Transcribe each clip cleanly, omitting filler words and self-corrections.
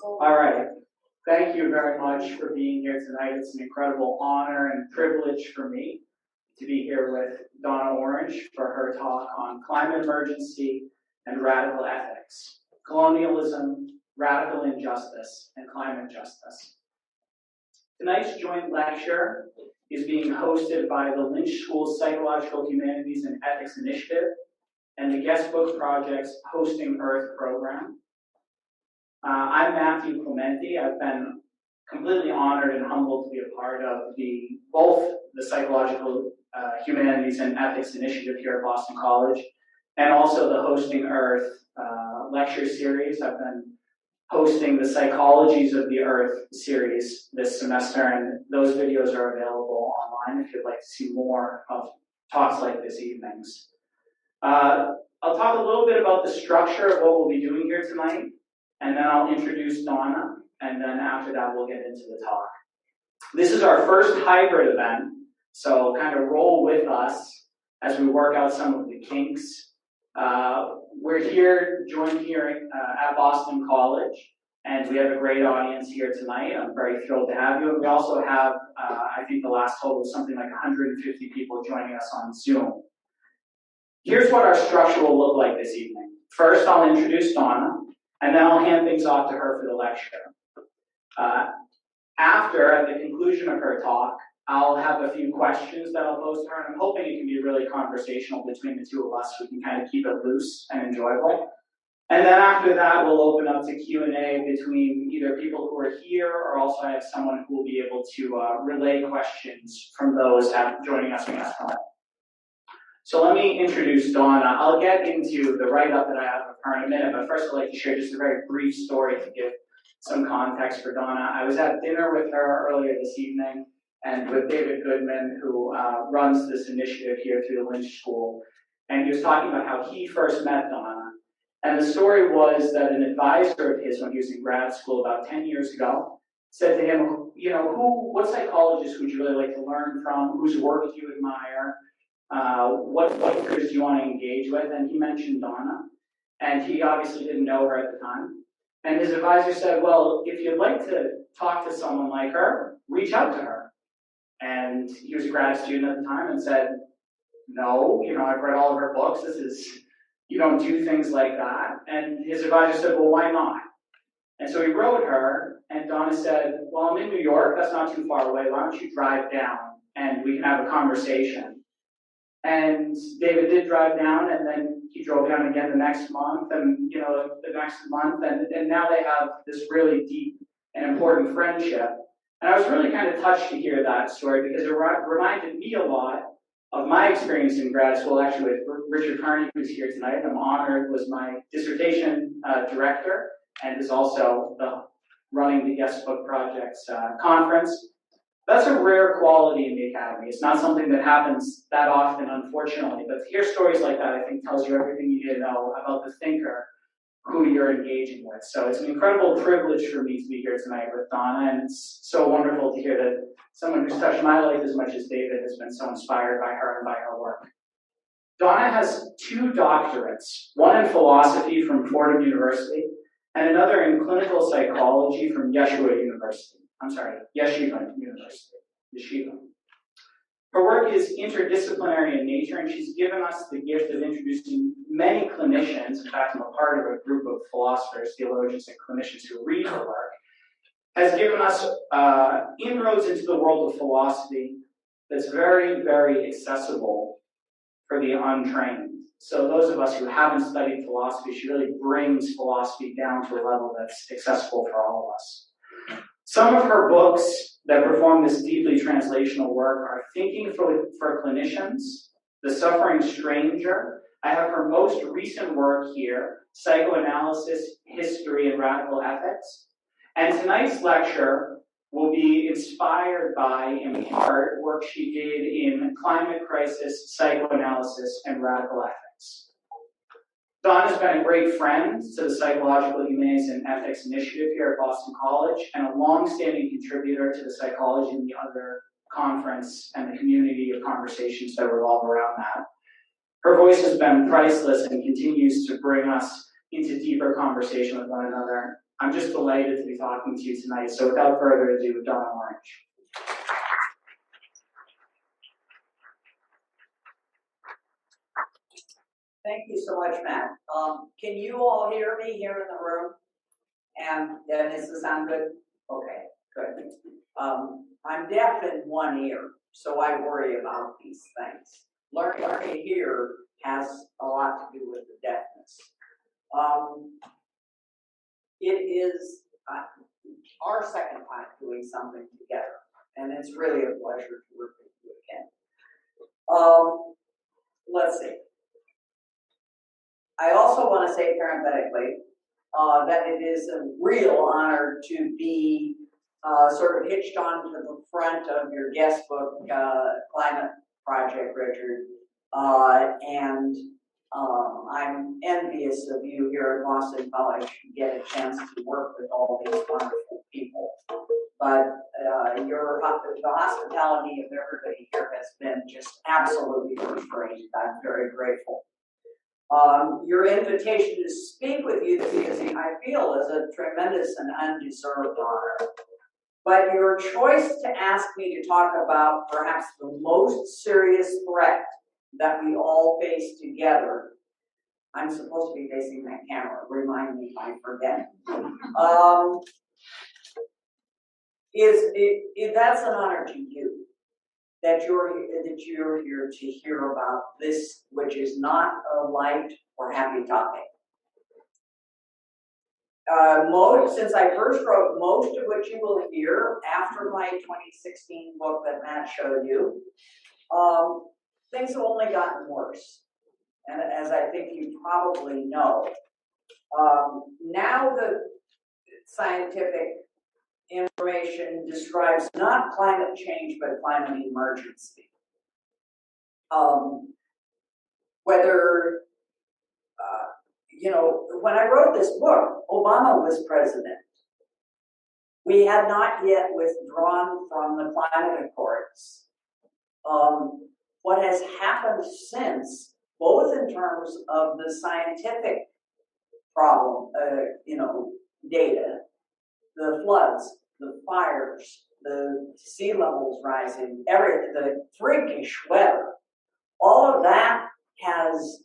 All right. Thank you very much for being here tonight. It's an incredible honor and privilege for me to be here with Donna Orange for her talk on climate emergency and radical ethics, colonialism, radical injustice, and climate justice. Tonight's joint lecture is being hosted by the Lynch School's Psychological Humanities and Ethics Initiative and the Guestbook Project's Hosting Earth program. I'm Matthew Clementi. I've been completely honored and humbled to be a part of both the Psychological Humanities and Ethics Initiative here at Boston College and also the Hosting Earth lecture series. I've been hosting the Psychologies of the Earth series this semester, and those videos are available online if you'd like to see more of talks like this evening's. I'll talk a little bit about the structure of what we'll be doing here tonight, and then I'll introduce Donna, and then after that we'll get into the talk. This is our first hybrid event, so kind of roll with us as we work out some of the kinks. We're joined here at Boston College, and we have a great audience here tonight. I'm very thrilled to have you. And we also have, I think the last total was something like 150 people joining us on Zoom. Here's what our structure will look like this evening. First, I'll introduce Donna, and then I'll hand things off to her for the lecture. After, at the conclusion of her talk, I'll have a few questions that I'll pose to her, and I'm hoping it can be really conversational between the two of us. We can kind of keep it loose and enjoyable. And then after that, we'll open up to Q&A between either people who are here, or also I have someone who will be able to relay questions from those joining us from home. So let me introduce Donna. I'll get into the write-up that I have of her in a minute, but first I'd like to share just a very brief story to give some context for Donna. I was at dinner with her earlier this evening, and with David Goodman, who runs this initiative here through the Lynch School, and he was talking about how he first met Donna. And the story was that an advisor of his, when he was in grad school about 10 years ago, said to him, you know, what psychologist would you really like to learn from? Whose work do you admire? What thinkers do you want to engage with? And he mentioned Donna, and he obviously didn't know her at the time. And his advisor said, well, if you'd like to talk to someone like her, reach out to her. And he was a grad student at the time and said, no, I've read all of her books. You don't do things like that. And his advisor said, well, why not? And so he wrote her, and Donna said, well, I'm in New York. That's not too far away. Why don't you drive down and we can have a conversation? And David did drive down, and then he drove down again the next month, and the next month, and now they have this really deep and important friendship. And I was really kind of touched to hear that story because it reminded me a lot of my experience in grad school, actually with Richard Carney, who's here tonight. I'm honored, was my dissertation director, and is also running the Guestbook Project's conference. That's a rare quality in the academy. It's not something that happens that often, unfortunately, but to hear stories like that, I think, tells you everything you need to know about the thinker who you're engaging with. So it's an incredible privilege for me to be here tonight with Donna, and it's so wonderful to hear that someone who's touched my life as much as David has been so inspired by her and by her work. Donna has 2 doctorates, one in philosophy from Fordham University, and another in clinical psychology from Yeshiva University. Yeshiva. Her work is interdisciplinary in nature, and she's given us the gift of introducing many clinicians. In fact, I'm a part of a group of philosophers, theologians, and clinicians who read her work, has given us inroads into the world of philosophy that's very, very accessible for the untrained. So those of us who haven't studied philosophy, she really brings philosophy down to a level that's accessible for all of us. Some of her books that perform this deeply translational work are Thinking for Clinicians, The Suffering Stranger. I have her most recent work here, Psychoanalysis, History, and Radical Ethics. And tonight's lecture will be inspired by, in part, work she did in Climate Crisis, Psychoanalysis, and Radical Ethics. Donna's been a great friend to the Psychological Humanities and Ethics Initiative here at Boston College, and a long-standing contributor to the Psychology and the Other conference and the community of conversations that revolve around that. Her voice has been priceless and continues to bring us into deeper conversation with one another. I'm just delighted to be talking to you tonight. So without further ado, Donna Orange. Thank you so much, Matt. Can you all hear me here in the room? And does this sound good? Okay, good. I'm deaf in one ear, so I worry about these things. Learning to hear has a lot to do with the deafness. It is our second time doing something together, and it's really a pleasure to work with you again. Let's see. I also want to say parenthetically that it is a real honor to be sort of hitched onto the front of your Guestbook climate project, Richard. And I'm envious of you here at Boston College. You get a chance to work with all these wonderful people. But the hospitality of everybody here has been just absolutely first-rate. I'm very grateful. Your invitation to speak with you this evening, I feel, is a tremendous and undeserved honor. But your choice to ask me to talk about perhaps the most serious threat that we all face together, I'm supposed to be facing that camera, remind me if I forget, that's an honor to you. That you're here to hear about this, which is not a light or happy topic. Since I first wrote most of what you will hear after my 2016 book that Matt showed you, things have only gotten worse. And as I think you probably know, now the scientific information describes not climate change, but climate emergency. When I wrote this book, Obama was president. We had not yet withdrawn from the climate accords. What has happened since, both in terms of the scientific problem, data, the floods, the fires, the sea levels rising, the freakish weather, all of that has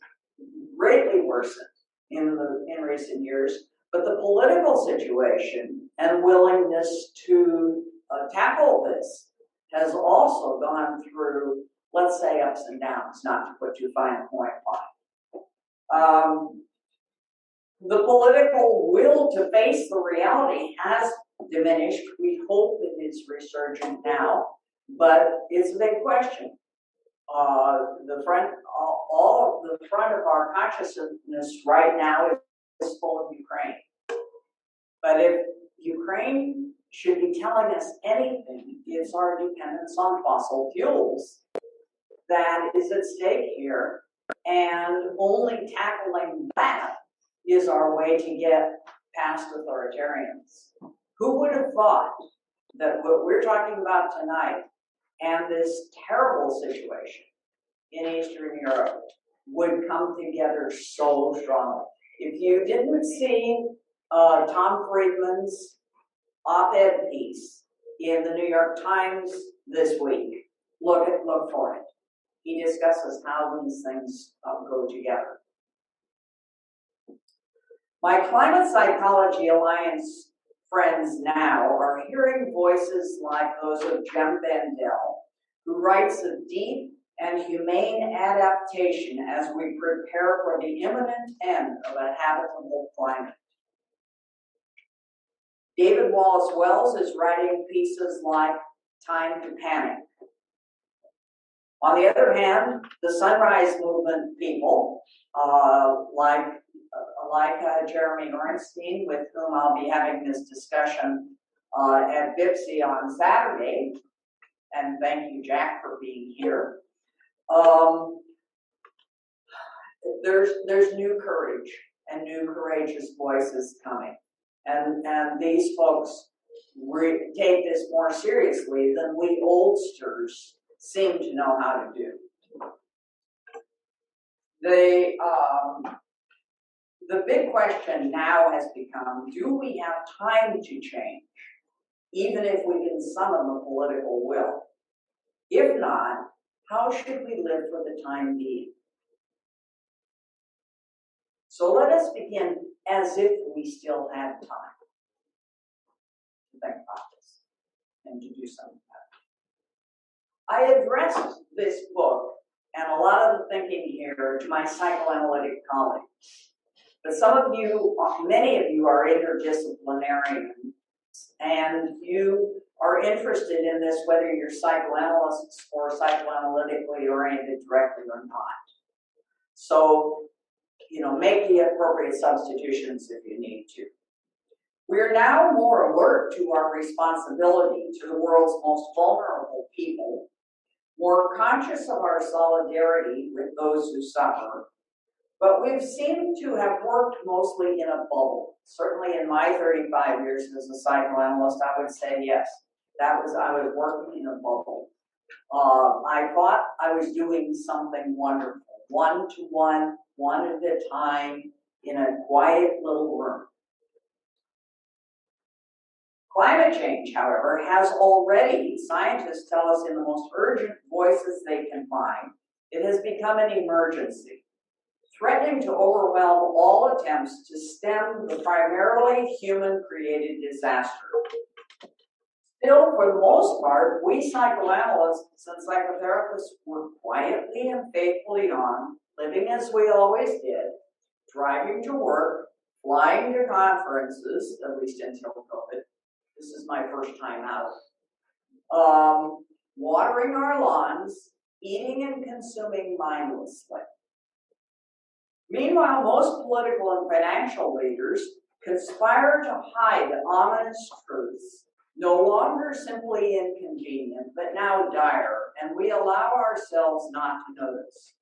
greatly worsened in recent years. But the political situation and willingness to tackle this has also gone through, let's say, ups and downs, not to put too fine a point on it. The political will to face the reality has diminished. We hope it is resurgent now, but it's a big question. The front of our consciousness right now is full of Ukraine. But if Ukraine should be telling us anything, it's our dependence on fossil fuels that is at stake here, and only tackling that is our way to get past authoritarians. Who would have thought that what we're talking about tonight and this terrible situation in Eastern Europe would come together so strongly? If you didn't see Tom Friedman's op-ed piece in the New York Times this week, look for it. He discusses how these things go together. My Climate Psychology Alliance friends now are hearing voices like those of Jem Bendell, who writes of deep and humane adaptation as we prepare for the imminent end of a habitable climate. David Wallace Wells is writing pieces like Time to Panic. On the other hand, the Sunrise Movement people, like Jeremy Orenstein, with whom I'll be having this discussion at BIPSI on Saturday, and thank you, Jack, for being here. There's new courage and new courageous voices coming, and these folks take this more seriously than we oldsters seem to know how to do. The big question now has become, do we have time to change, even if we can summon the political will? If not, how should we live for the time being? So let us begin as if we still had time to think about this and to do something about it. I addressed this book and a lot of the thinking here to my psychoanalytic colleagues. But some of you, many of you are interdisciplinarians, and you are interested in this whether you're psychoanalysts or psychoanalytically oriented directly or not. So, make the appropriate substitutions if you need to. We're now more alert to our responsibility to the world's most vulnerable people, more conscious of our solidarity with those who suffer, but we've seemed to have worked mostly in a bubble. Certainly in my 35 years as a psychoanalyst, I would say yes, I was working in a bubble. I thought I was doing something wonderful, one-to-one, one at a time, in a quiet little room. Climate change, however, has already, scientists tell us in the most urgent voices they can find, it has become an emergency, threatening to overwhelm all attempts to stem the primarily human-created disaster. Still, for the most part, we psychoanalysts and psychotherapists work quietly and faithfully on, living as we always did, driving to work, flying to conferences, at least until COVID. This is my first time out. Watering our lawns, eating and consuming mindlessly. Meanwhile, most political and financial leaders conspire to hide ominous truths, no longer simply inconvenient, but now dire, and we allow ourselves not to notice.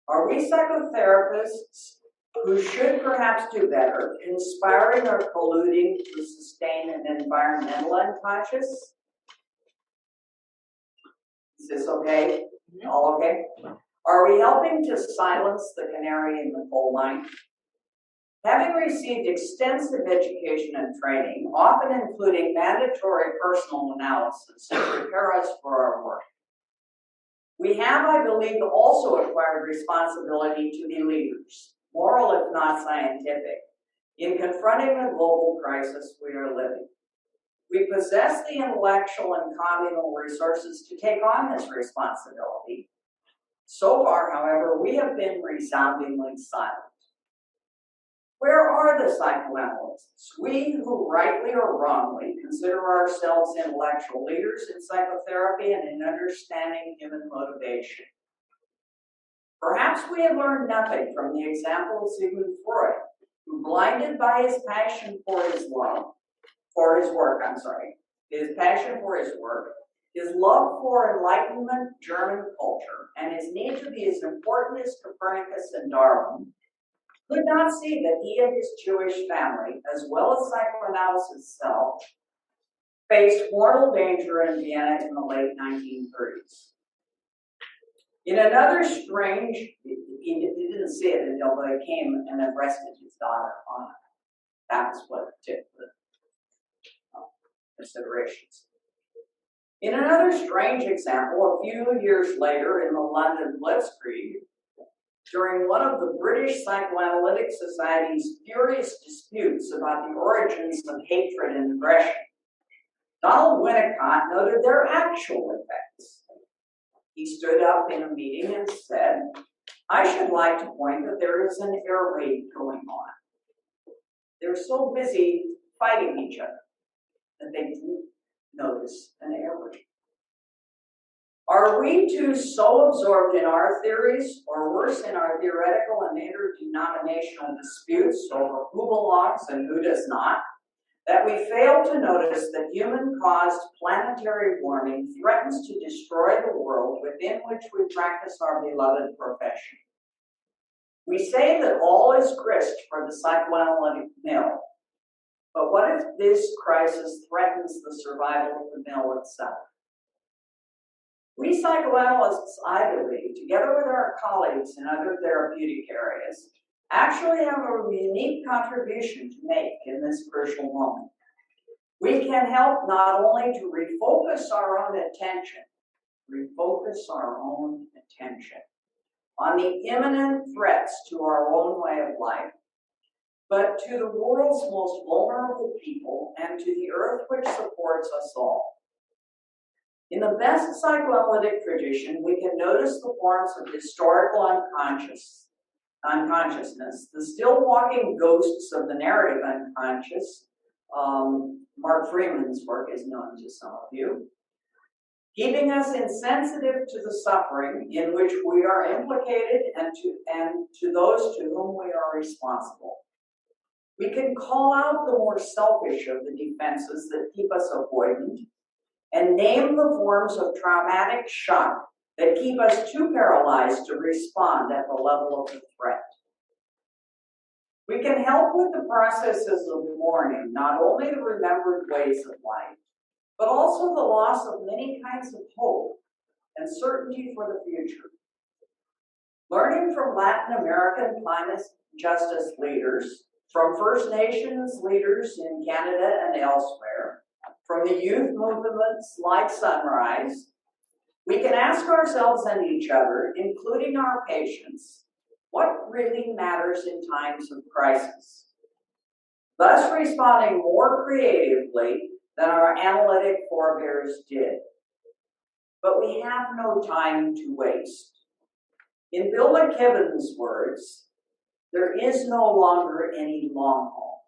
Are we psychotherapists who should perhaps do better, conspiring or colluding to sustain an environmental unconscious? Is this okay? All okay? Are we helping to silence the canary in the coal mine? Having received extensive education and training, often including mandatory personal analysis to prepare us for our work, we have, I believe, also acquired responsibility to be leaders, moral if not scientific, in confronting the global crisis we are living. We possess the intellectual and communal resources to take on this responsibility. So far, however, we have been resoundingly silent. Where are the psychoanalysts? We who rightly or wrongly consider ourselves intellectual leaders in psychotherapy and in understanding human motivation. Perhaps we have learned nothing from the example of Sigmund Freud, who, blinded by his passion for his work, his love for Enlightenment German culture, and his need to be as important as Copernicus and Darwin, could not see that he and his Jewish family, as well as psychoanalysis itself, faced mortal danger in Vienna in the late 1930s. In another strange, he didn't see it until they came and arrested his daughter, Donna. That was what took the considerations. In another strange example, a few years later in the London Blitzkrieg, during one of the British Psychoanalytic Society's furious disputes about the origins of hatred and aggression, Donald Winnicott noted their actual effects. He stood up in a meeting and said, "I should like to point that there is an air raid going on. They're so busy fighting each other that they didn't notice an air raid." Are we too so absorbed in our theories, or worse, in our theoretical and interdenominational disputes over who belongs and who does not, that we fail to notice that human-caused planetary warming threatens to destroy the world within which we practice our beloved profession? We say that all is grist for the psychoanalytic mill, but what if this crisis threatens the survival of the mill itself? We psychoanalysts, I believe, together with our colleagues in other therapeutic areas, actually have a unique contribution to make in this crucial moment. We can help not only to refocus our own attention on the imminent threats to our own way of life, but to the world's most vulnerable people and to the earth which supports us all. In the best psychoanalytic tradition, we can notice the forms of historical unconsciousness, the still walking ghosts of the narrative unconscious. Mark Freeman's work is known to some of you, keeping us insensitive to the suffering in which we are implicated and to those to whom we are responsible. We can call out the more selfish of the defenses that keep us avoidant and name the forms of traumatic shock that keep us too paralyzed to respond at the level of the threat. We can help with the processes of mourning, not only the remembered ways of life, but also the loss of many kinds of hope and certainty for the future. Learning from Latin American climate justice leaders, from First Nations leaders in Canada and elsewhere, from the youth movements like Sunrise, we can ask ourselves and each other, including our patients, what really matters in times of crisis, thus responding more creatively than our analytic forebears did. But we have no time to waste. In Bill McKibben's words, there is no longer any long haul.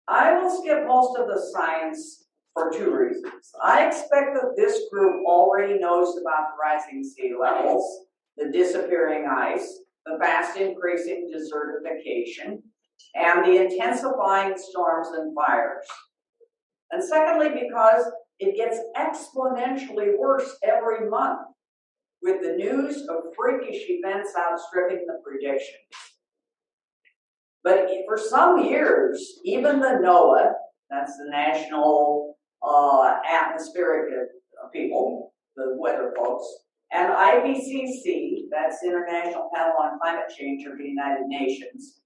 I will skip most of the science for two reasons. I expect that this group already knows about the rising sea levels, the disappearing ice, the fast increasing desertification, and the intensifying storms and fires. And secondly, because it gets exponentially worse every month, with the news of freakish events outstripping the predictions. But for some years, even the NOAA, that's the National Atmospheric people, the weather folks, and IPCC, that's the International Panel on Climate Change of the United Nations,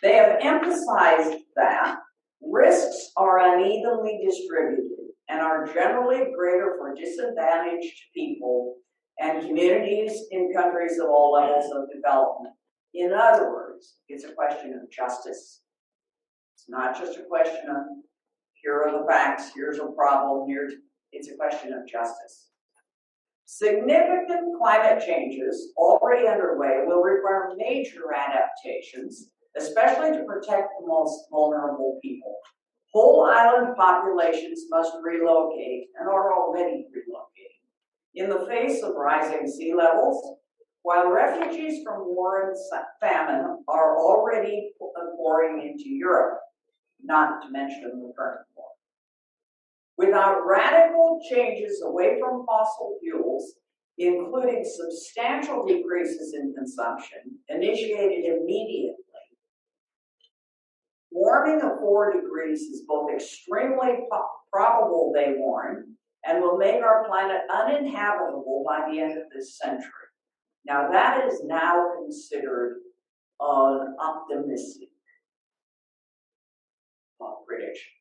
they have emphasized that risks are unevenly distributed and are generally greater for disadvantaged people and communities in countries of all levels of development. In other words, it's a question of justice. It's not just a question of here are the facts, here's a problem, it's a question of justice. Significant climate changes already underway will require major adaptations, especially to protect the most vulnerable people. Whole island populations must relocate and are already relocating in the face of rising sea levels, while refugees from war and famine are already pouring into Europe, not to mention the current war. Without radical changes away from fossil fuels, including substantial decreases in consumption, initiated immediately, warming of 4 degrees is both extremely probable, they warn, and will make our planet uninhabitable by the end of this century. Now that is now considered an optimistic prediction.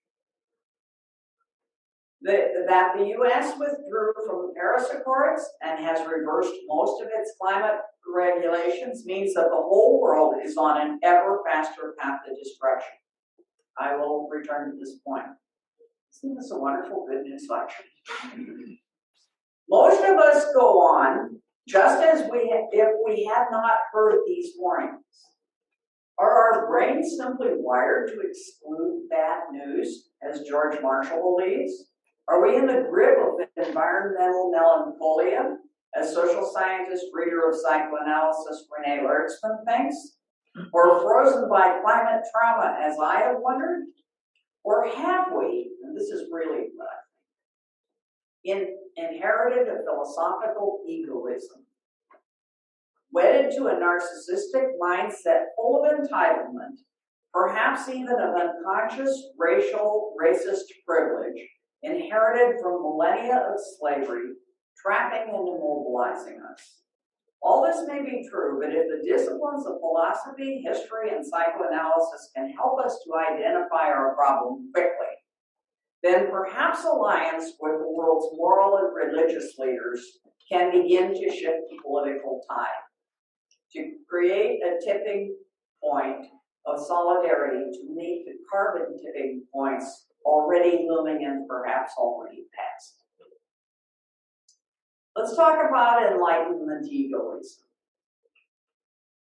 That the U.S. withdrew from the Paris Accords and has reversed most of its climate regulations means that the whole world is on an ever faster path to destruction. I will return to this point. Isn't this a wonderful good news lecture? Most of us go on just as if we had not heard these warnings. Are our brains simply wired to exclude bad news, as George Marshall believes? Are we in the grip of environmental melancholia, as social scientist, reader of psychoanalysis Renee Lertzman thinks? Or frozen by climate trauma, as I have wondered? Or have we, and this is really what I think, inherited a philosophical egoism, wedded to a narcissistic mindset full of entitlement, perhaps even of unconscious racist privilege, inherited from millennia of slavery, trapping and immobilizing us? All this may be true, but if the disciplines of philosophy, history, and psychoanalysis can help us to identify our problem quickly, then perhaps alliance with the world's moral and religious leaders can begin to shift the political tide, to create a tipping point of solidarity to meet the carbon tipping points already looming and perhaps already passed. Let's talk about Enlightenment egoism.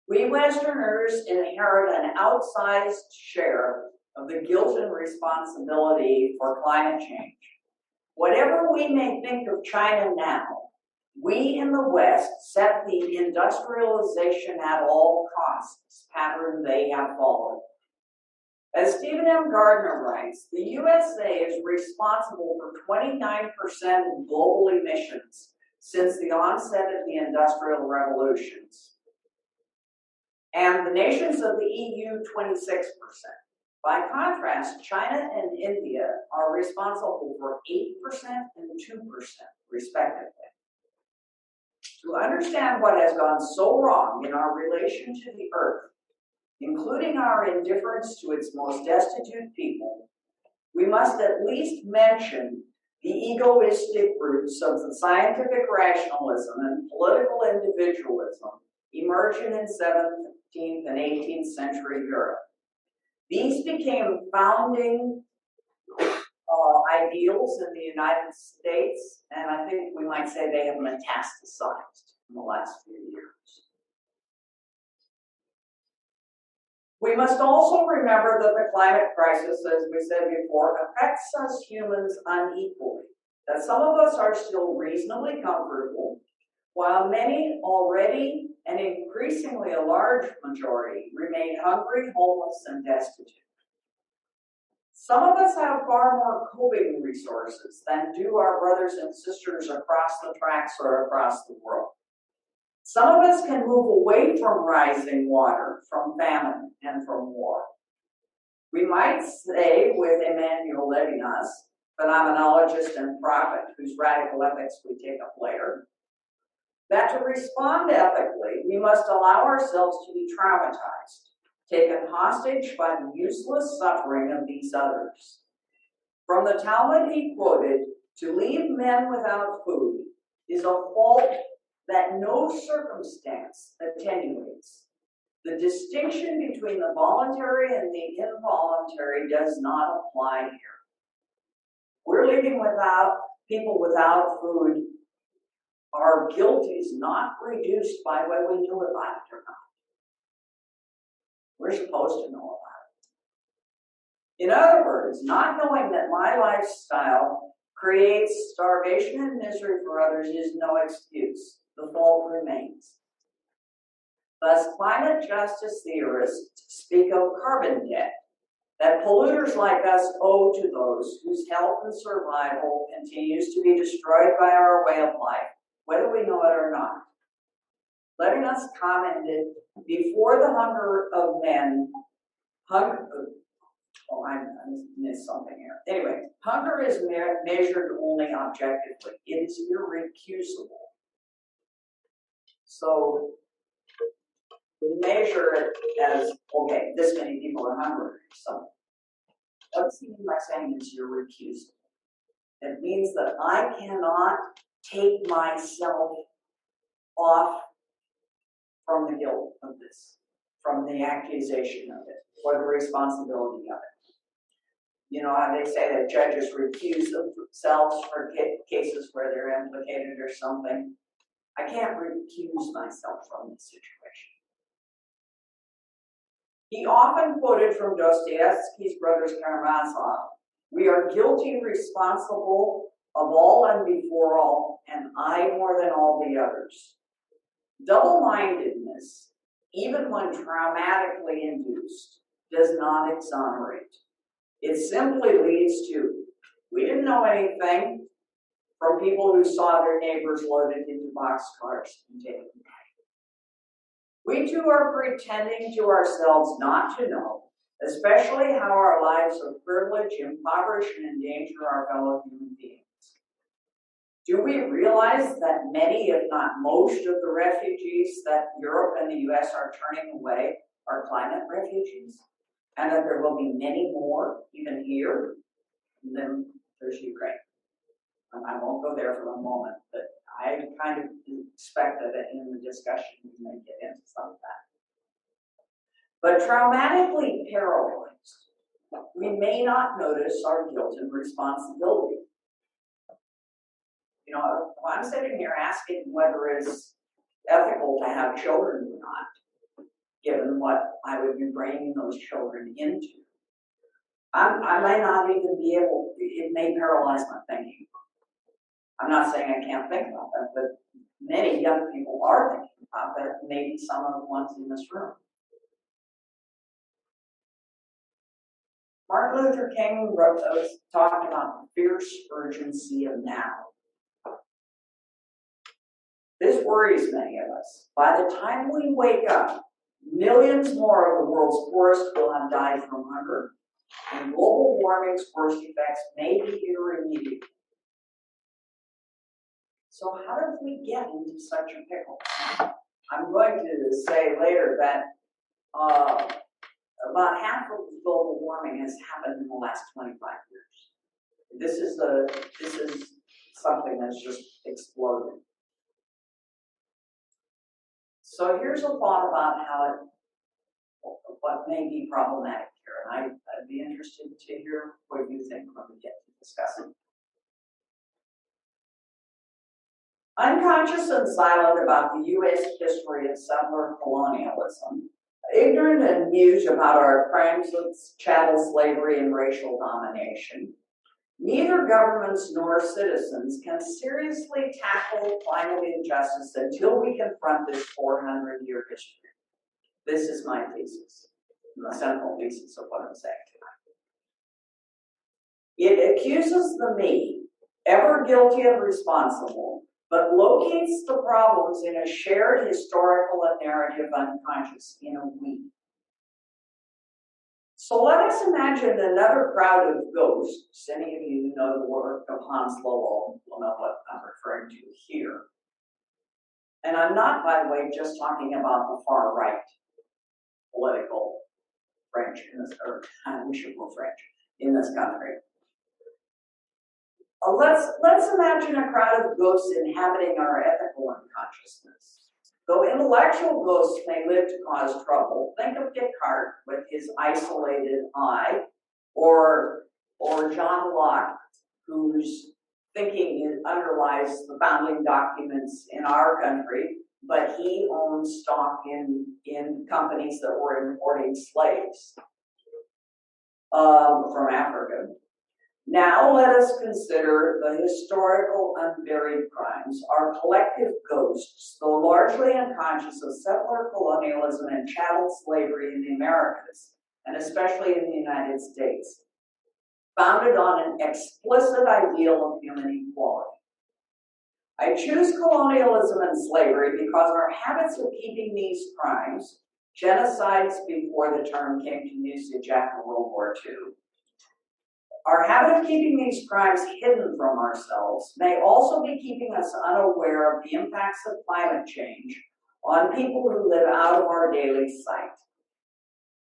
We Westerners inherit an outsized share of the guilt and responsibility for climate change. Whatever we may think of China now, we in the West set the industrialization at all costs pattern they have followed. As Stephen M. Gardner writes, the USA is responsible for 29% of global emissions since the onset of the Industrial Revolutions, and the nations of the EU, 26%. By contrast, China and India are responsible for 8% and 2%, respectively. To understand what has gone so wrong in our relation to the earth, including our indifference to its most destitute people, we must at least mention the egoistic roots of the scientific rationalism and political individualism emerging in 17th and 18th century Europe. These became founding ideals in the United States, and I think we might say they have metastasized in the last few years. We must also remember that the climate crisis, as we said before, affects us humans unequally. That some of us are still reasonably comfortable, while many already, and increasingly a large majority, remain hungry, homeless, and destitute. Some of us have far more coping resources than do our brothers and sisters across the tracks or across the world. Some of us can move away from rising water, from famine, and from war. We might say with Emmanuel Levinas, phenomenologist and prophet whose radical ethics we take up later, that to respond ethically, we must allow ourselves to be traumatized, taken hostage by the useless suffering of these others. From the Talmud he quoted, to leave men without food is a fault that no circumstance attenuates. The distinction between the voluntary and the involuntary does not apply here. We're leaving people without food. Our guilt is not reduced by whether we knew about it or not. We're supposed to know about it. In other words, not knowing that my lifestyle creates starvation and misery for others is no excuse. The fault remains. Thus, climate justice theorists speak of carbon debt that polluters like us owe to those whose health and survival continues to be destroyed by our way of life, whether we know it or not. Levinas commented, before the hunger of men, I missed something here. Anyway, hunger is measured only objectively. It is irrecusable. So we measure it as, okay, this many people are hungry. So what's he mean by saying it's irrecusable? It means that I cannot take myself off from the guilt of this, from the accusation of it, or the responsibility of it. You know how they say that judges recuse themselves for cases where they're implicated or something? I can't recuse myself from this situation. He often quoted from Dostoevsky's Brothers Karamazov, we are guilty, responsible of all and before all, and I more than all the others. Double-mindedness, even when traumatically induced, does not exonerate. It simply leads to, we didn't know anything, from people who saw their neighbors loaded into boxcars and taken back. We too are pretending to ourselves not to know, especially how our lives of privilege impoverish and endanger our fellow human beings. Do we realize that many, if not most, of the refugees that Europe and the US are turning away are climate refugees? And that there will be many more, even here? And then there's Ukraine. I won't go there for a moment, but I kind of expect that in the discussion we may get into some of that. But traumatically paralyzed, we may not notice our guilt and responsibility. You know, I'm sitting here asking whether it's ethical to have children or not, given what I would be bringing those children into. I may not even be able, it may paralyze my thinking. I'm not saying I can't think about that, but many young people are thinking about that, maybe some of the ones in this room. Martin Luther King talked about the fierce urgency of now. This worries many of us. By the time we wake up, millions more of the world's poorest will have died from hunger, and global warming's worst effects may be here immediately. So how did we get into such a pickle? I'm going to say later that about half of global warming has happened in the last 25 years. This is something that's just exploded. So here's a thought about what may be problematic here, and I'd be interested to hear what you think when we get to discussing. Unconscious and silent about the U.S. history of settler colonialism, ignorant and mute about our crimes of chattel slavery and racial domination, neither governments nor citizens can seriously tackle climate injustice until we confront this 400-year history. This is my thesis, the central thesis of what I'm saying tonight. It accuses the me, ever guilty and responsible, but locates the problems in a shared historical and narrative unconscious, in a we. So let us imagine another crowd of ghosts. Any of you who know the work of Hans Lowell will know what I'm referring to here. And I'm not, by the way, just talking about the far right political French in this, or we should go French in this country. Let's imagine a crowd of ghosts inhabiting our ethical unconsciousness. Though intellectual ghosts may live to cause trouble, think of Descartes with his isolated I, or John Locke, whose thinking underlies the founding documents in our country, but he owned stock in companies that were importing slaves from Africa. Now let us consider the historical unburied crimes, our collective ghosts, though largely unconscious of settler colonialism and chattel slavery in the Americas, and especially in the United States, founded on an explicit ideal of human equality. I choose colonialism and slavery because our habits of keeping these crimes, genocides before the term came to usage after World War II, our habit of keeping these crimes hidden from ourselves may also be keeping us unaware of the impacts of climate change on people who live out of our daily sight.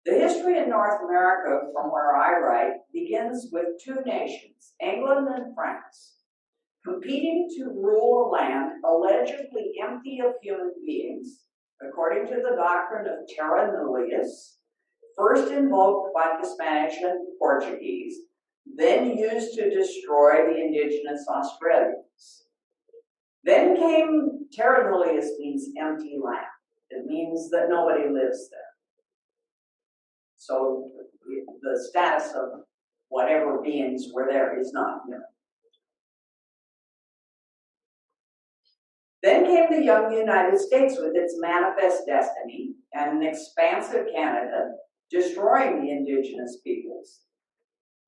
The history in North America, from where I write, begins with two nations, England and France, competing to rule a land allegedly empty of human beings, according to the doctrine of terra nullius, first invoked by the Spanish and Portuguese, then used to destroy the indigenous Australians. Then came terra nullius, means empty land. It means that nobody lives there. So the status of whatever beings were there is not human. Then came the young United States with its manifest destiny and an expansive Canada, destroying the indigenous peoples.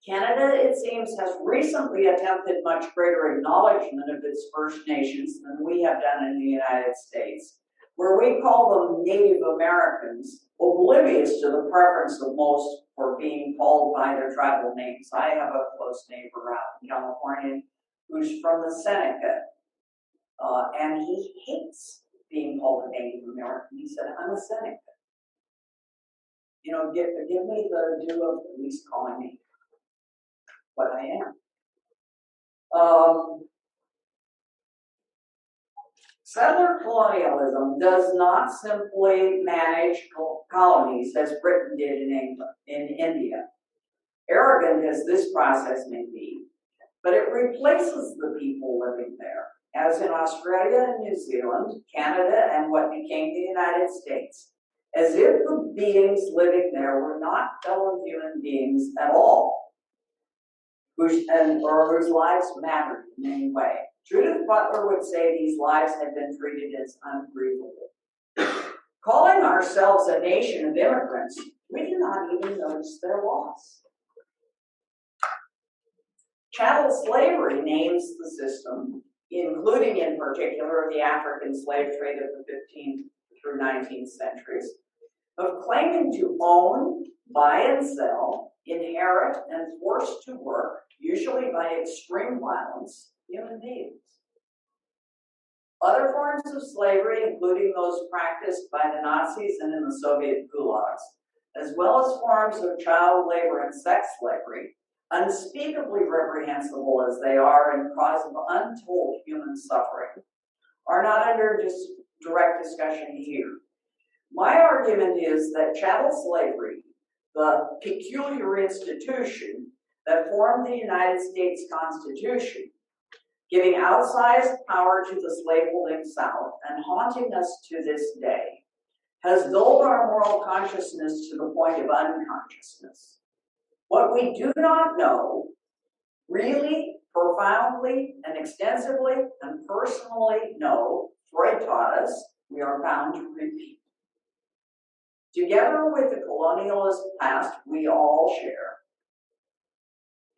Canada, it seems, has recently attempted much greater acknowledgement of its First Nations than we have done in the United States, where we call them Native Americans, oblivious to the preference of most for being called by their tribal names. I have a close neighbor out in California who's from the Seneca, and he hates being called a Native American. He said, I'm a Seneca. You know, give me the due of at least calling me what I am. Settler colonialism does not simply manage colonies as Britain did in England, in India. Arrogant as this process may be, but it replaces the people living there, as in Australia and New Zealand, Canada, and what became the United States, as if the beings living there were not fellow human beings at all, or whose lives mattered in any way. Judith Butler would say these lives had been treated as unbelievable. Calling ourselves a nation of immigrants, we do not even notice their loss. Chattel slavery names the system, including in particular the African slave trade of the 15th through 19th centuries, of claiming to own, buy and sell, inherit and force to work, usually by extreme violence, human beings. Other forms of slavery, including those practiced by the Nazis and in the Soviet gulags, as well as forms of child labor and sex slavery, unspeakably reprehensible as they are and cause of untold human suffering, are not under direct discussion here. My argument is that chattel slavery, the peculiar institution that formed the United States Constitution, giving outsized power to the slave-holding South and haunting us to this day, has dulled our moral consciousness to the point of unconsciousness. What we do not know, really, profoundly, and extensively, and personally know, Freud taught us, we are bound to repeat. Together with the colonialist past we all share,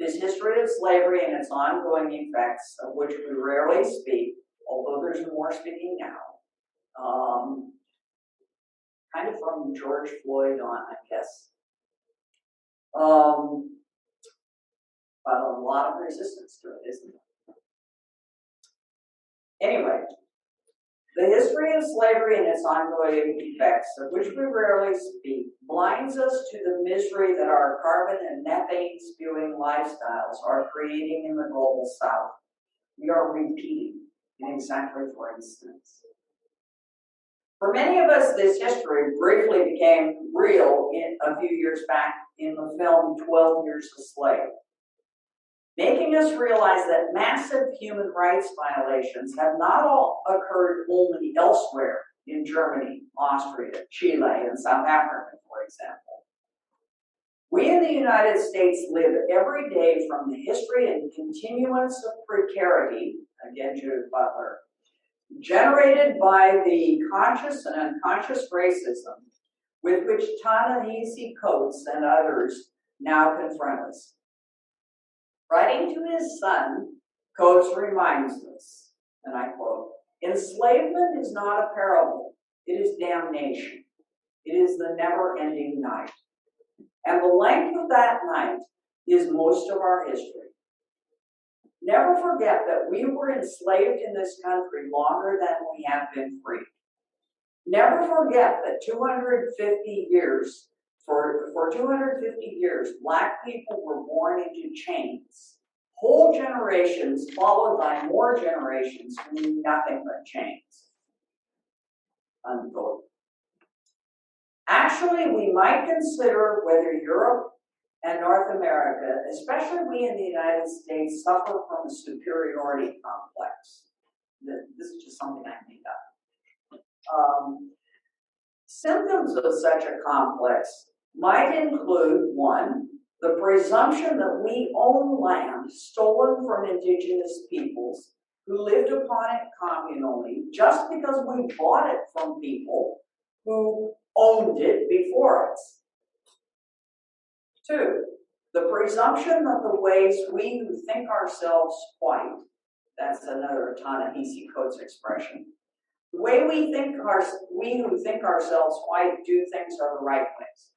this history of slavery and its ongoing effects, of which we rarely speak, although there's more speaking now, kind of from George Floyd on, I guess. But a lot of resistance to it, isn't it? Anyway, the history of slavery and its ongoing effects, of which we rarely speak, blinds us to the misery that our carbon and methane spewing lifestyles are creating in the global South. We are repeating exactly, for instance. For many of us, this history briefly became real a few years back in the film 12 Years a Slave, making us realize that massive human rights violations have not all occurred only elsewhere in Germany, Austria, Chile, and South Africa, for example. We in the United States live every day from the history and continuance of precarity, again Judith Butler, generated by the conscious and unconscious racism with which Ta-Nehisi Coates and others now confront us. Writing to his son, Coates reminds us, and I quote, "Enslavement is not a parable, it is damnation. It is the never-ending night. And the length of that night is most of our history. Never forget that we were enslaved in this country longer than we have been free. Never forget that 250 years, for 250 years, Black people were born into chains. Whole generations followed by more generations who knew nothing but chains." Unquote. Actually, we might consider whether Europe and North America, especially we in the United States, suffer from a superiority complex. This is just something I made up. Symptoms of such a complex might include, one, the presumption that we own land stolen from indigenous peoples who lived upon it communally just because we bought it from people who owned it before us. Two, the presumption that the ways we who think ourselves white, that's another Ta-Nehisi Coates expression, the way we who think ourselves white do things are the right ways.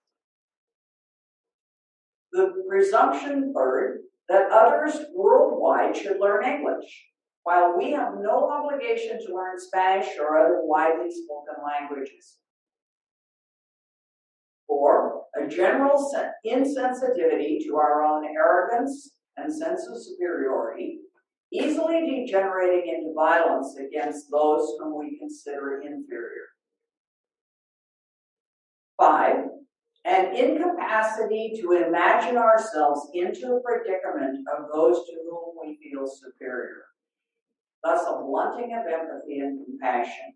The presumption, third, that others worldwide should learn English, while we have no obligation to learn Spanish or other widely spoken languages. 4, a general insensitivity to our own arrogance and sense of superiority, easily degenerating into violence against those whom we consider inferior. 5, an incapacity to imagine ourselves into a predicament of those to whom we feel superior, thus a blunting of empathy and compassion.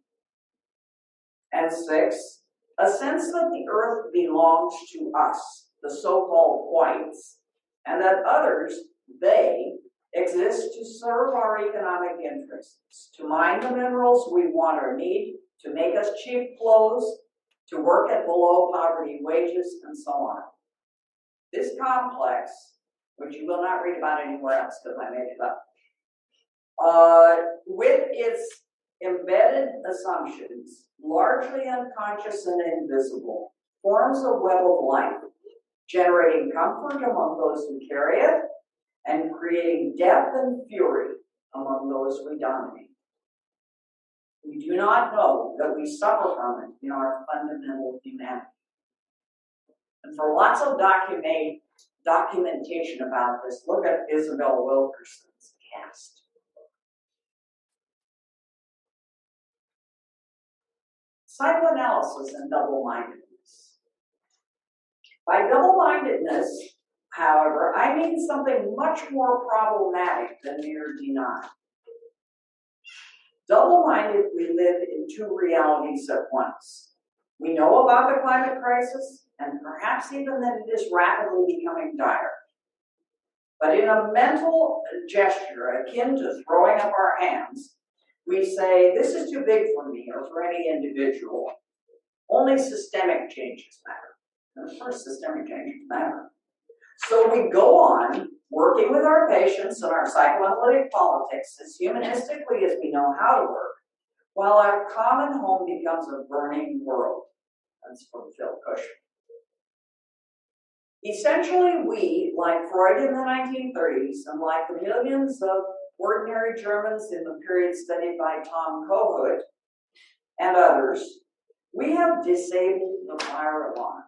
And 6, a sense that the earth belongs to us, the so-called whites, and that others, they, exist to serve our economic interests, to mine the minerals we want or need, to make us cheap clothes, to work at below poverty wages, and so on. This complex, which you will not read about anywhere else because I made it up, with its embedded assumptions, largely unconscious and invisible, forms a web of life, generating comfort among those who carry it, and creating death and fury among those we dominate. We do not know that we suffer from it in our fundamental humanity. And for lots of documentation about this, look at Isabel Wilkerson's cast. Psychoanalysis and double-mindedness. By double-mindedness, however, I mean something much more problematic than mere denial. Double-minded, we live in two realities at once. We know about the climate crisis, and perhaps even that it is rapidly becoming dire. But in a mental gesture akin to throwing up our hands, we say, this is too big for me or for any individual. Only systemic changes matter. And of course, systemic changes matter. So we go on working with our patients and our psychoanalytic politics as humanistically as we know how to work, while our common home becomes a burning world. That's from Phil Cushing. Essentially, we, like Freud in the 1930s, and like the millions of ordinary Germans in the period studied by Tom Kohut and others, we have disabled the fire alarm.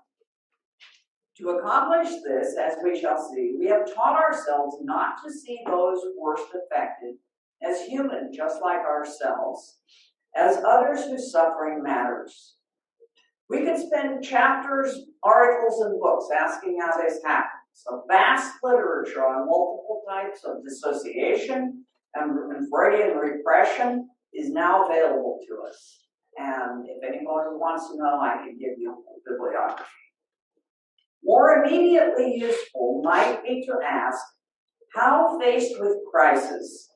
To accomplish this, as we shall see, we have taught ourselves not to see those worst affected as human, just like ourselves, as others whose suffering matters. We could spend chapters, articles, and books asking how this happens. A vast literature on multiple types of dissociation and Freudian repression is now available to us. And if anyone wants to know, I can give you a bibliography. More immediately useful might be to ask how, faced with crisis,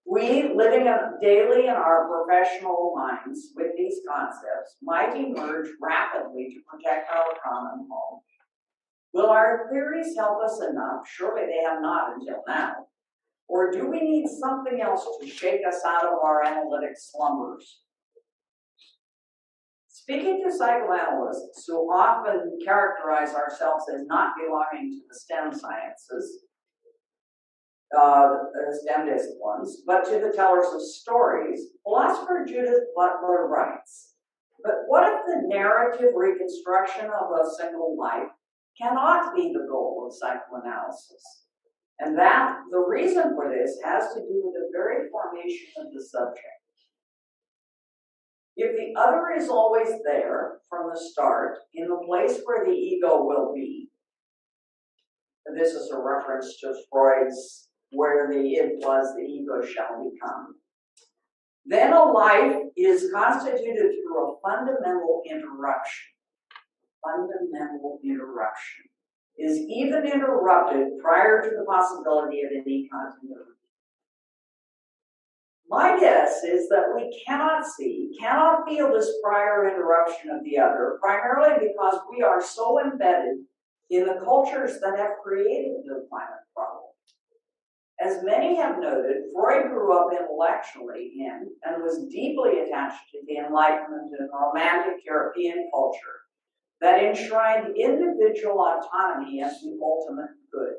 we, living daily in our professional minds with these concepts, might emerge rapidly to protect our common home. Will our theories help us enough? Surely they have not until now. Or do we need something else to shake us out of our analytic slumbers? Speaking to psychoanalysts who often characterize ourselves as not belonging to the STEM sciences, STEM disciplines, but to the tellers of stories, philosopher Judith Butler writes, but what if the narrative reconstruction of a single life cannot be the goal of psychoanalysis? And that the reason for this has to do with the very formation of the subject. If the other is always there from the start, in the place where the ego will be, and this is a reference to Freud's where the it was, the ego shall become, then a life is constituted through a fundamental interruption. Fundamental interruption is even interrupted prior to the possibility of any continuity. My guess is that we cannot feel this prior interruption of the other, primarily because we are so embedded in the cultures that have created the climate problem. As many have noted, Freud grew up intellectually in and was deeply attached to the Enlightenment and Romantic European culture that enshrined individual autonomy as the ultimate good.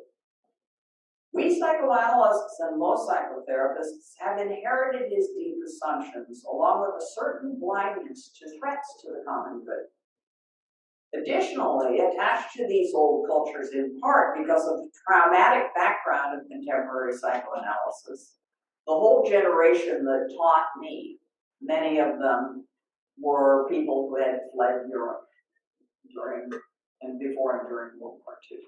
We psychoanalysts and most psychotherapists have inherited his deep assumptions, along with a certain blindness to threats to the common good. Additionally, attached to these old cultures in part because of the traumatic background of contemporary psychoanalysis, the whole generation that taught me, many of them were people who had fled Europe before and during World War II.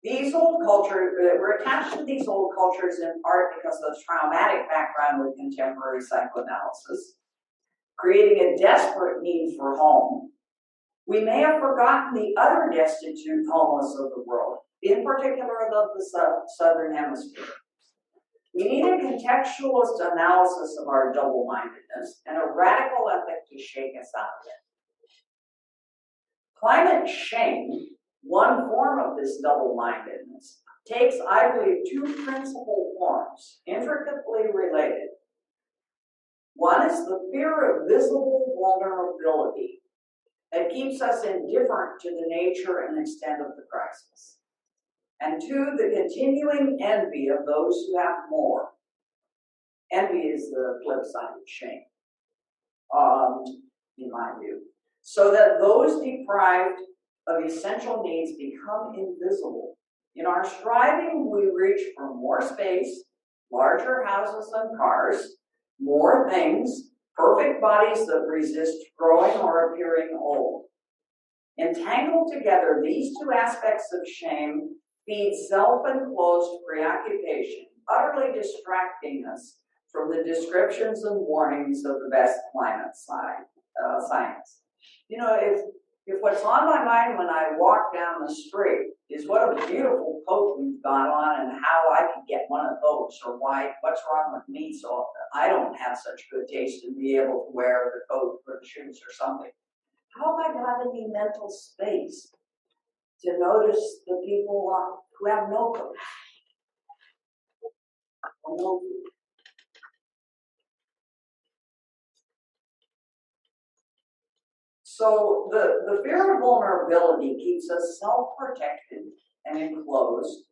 These old cultures, we're attached to these old cultures in part because of the traumatic background of contemporary psychoanalysis, creating a desperate need for home. We may have forgotten the other destitute homeless of the world, in particular of the Southern Hemisphere. We need a contextualist analysis of our double-mindedness and a radical ethic to shake us out of it. Climate shame, one form of this double-mindedness, takes, I believe, two principal forms, intricately related. One is the fear of visible vulnerability that keeps us indifferent to the nature and extent of the crisis. And two, the continuing envy of those who have more. Envy is the flip side of shame, in my view. So that those deprived of essential needs become invisible. In our striving, we reach for more space, larger houses and cars, more things, perfect bodies that resist growing or appearing old. Entangled together, these two aspects of shame feed self-enclosed preoccupation, utterly distracting us from the descriptions and warnings of the best climate science. You know, if what's on my mind when I walk down the street is what a beautiful coat we've got on and how I could get one of those, or what's wrong with me so I don't have such good taste and be able to wear the coat or the shoes or something. How am I going to have any mental space to notice the people who have no coat or no food? So the fear of vulnerability keeps us self-protected and enclosed,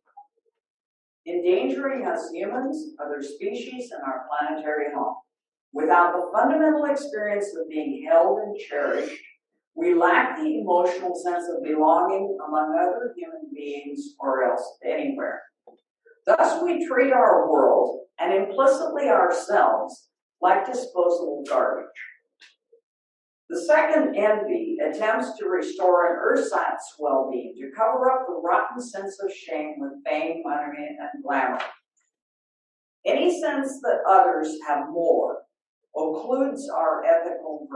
endangering us humans, other species, and our planetary home. Without the fundamental experience of being held and cherished, we lack the emotional sense of belonging among other human beings or else anywhere. Thus, we treat our world, and implicitly ourselves, like disposable garbage. The second, envy, attempts to restore an ersatz well-being, to cover up the rotten sense of shame with fame, money, and glamour. Any sense that others have more occludes our ethical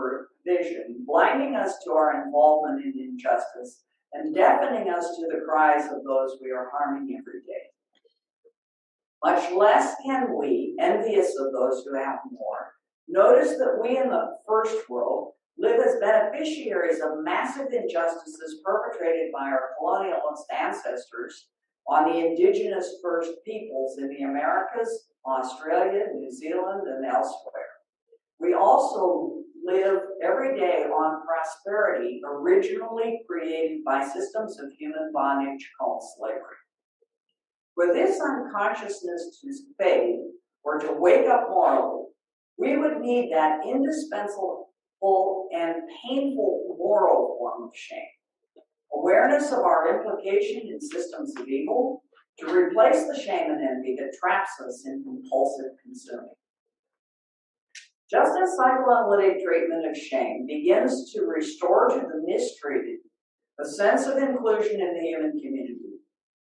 vision, blinding us to our involvement in injustice and deafening us to the cries of those we are harming every day. Much less can we, envious of those who have more, notice that we in the first world live as beneficiaries of massive injustices perpetrated by our colonialist ancestors on the indigenous First Peoples in the Americas, Australia, New Zealand, and elsewhere. We also live every day on prosperity originally created by systems of human bondage called slavery. For this unconsciousness to fade or to wake up morally, we would need that indispensable and painful moral form of shame. Awareness of our implication in systems of evil to replace the shame and envy that traps us in compulsive consuming. Just as psychoanalytic treatment of shame begins to restore to the mistreated a sense of inclusion in the human community,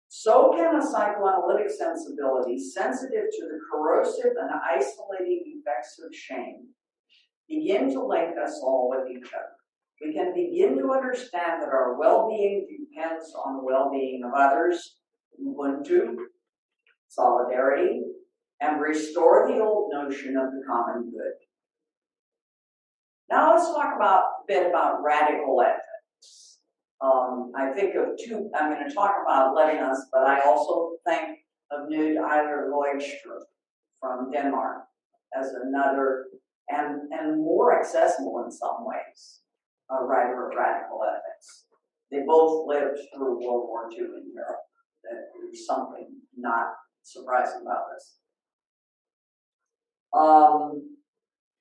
so can a psychoanalytic sensibility sensitive to the corrosive and isolating effects of shame begin to link us all with each other. We can begin to understand that our well-being depends on the well-being of others, Ubuntu, solidarity, and restore the old notion of the common good. Now let's talk a bit about radical ethics. I think of two, I'm going to talk about Levinas, but I also think of Knud Eiler Løgstrup from Denmark as another and more accessible in some ways, a writer of radical ethics. They both lived through World War II in Europe. There's something not surprising about this.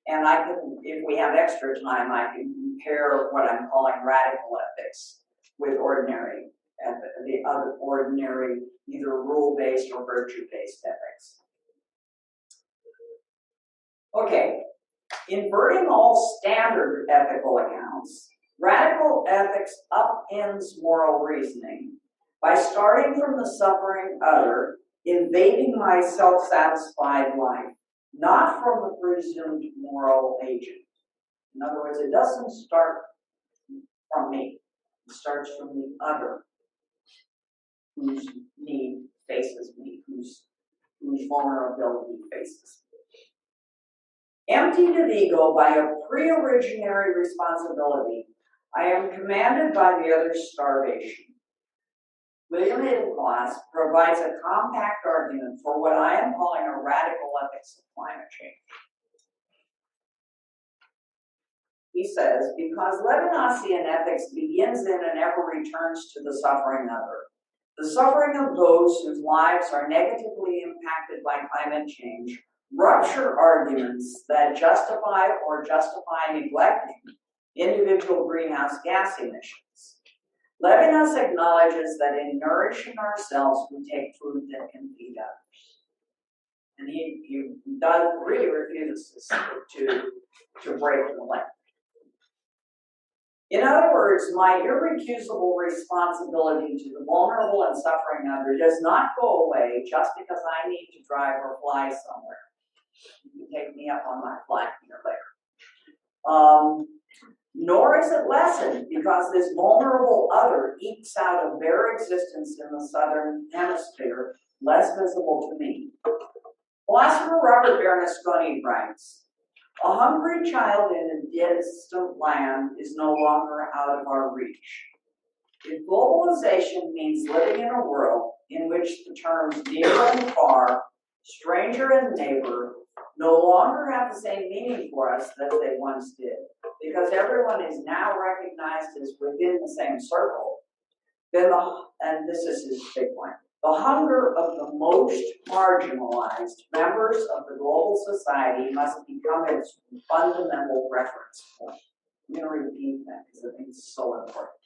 And I can, if we have extra time, I can compare what I'm calling radical ethics with ordinary, the other ordinary, either rule-based or virtue-based ethics. Okay, inverting all standard ethical accounts, radical ethics upends moral reasoning by starting from the suffering other, invading my self-satisfied life, not from the presumed moral agent. In other words, it doesn't start from me. It starts from the other, whose need faces me, whose vulnerability faces me. Emptied of ego by a pre-originary responsibility, I am commanded by the other's starvation. William Edelklaas provides a compact argument for what I am calling a radical ethics of climate change. He says, because Levinasian ethics begins in and ever returns to the suffering other, the suffering of those whose lives are negatively impacted by climate change, rupture arguments that justify or justify neglecting individual greenhouse gas emissions. Levinas acknowledges that in nourishing ourselves, we take food that can feed others. And he really refuses to break the link. In other words, my irrecusable responsibility to the vulnerable and suffering other does not go away just because I need to drive or fly somewhere. You can take me up on my flight here later. Nor is it lessened because this vulnerable other ekes out of their existence in the southern hemisphere, less visible to me. Philosopher Robert Bernasconi writes, a hungry child in a distant land is no longer out of our reach. If globalization means living in a world in which the terms near and far, stranger and neighbor no longer have the same meaning for us as they once did, because everyone is now recognized as within the same circle, then and this is his big point, the hunger of the most marginalized members of the global society must become its fundamental reference point. I'm going to repeat that because I think it's so important.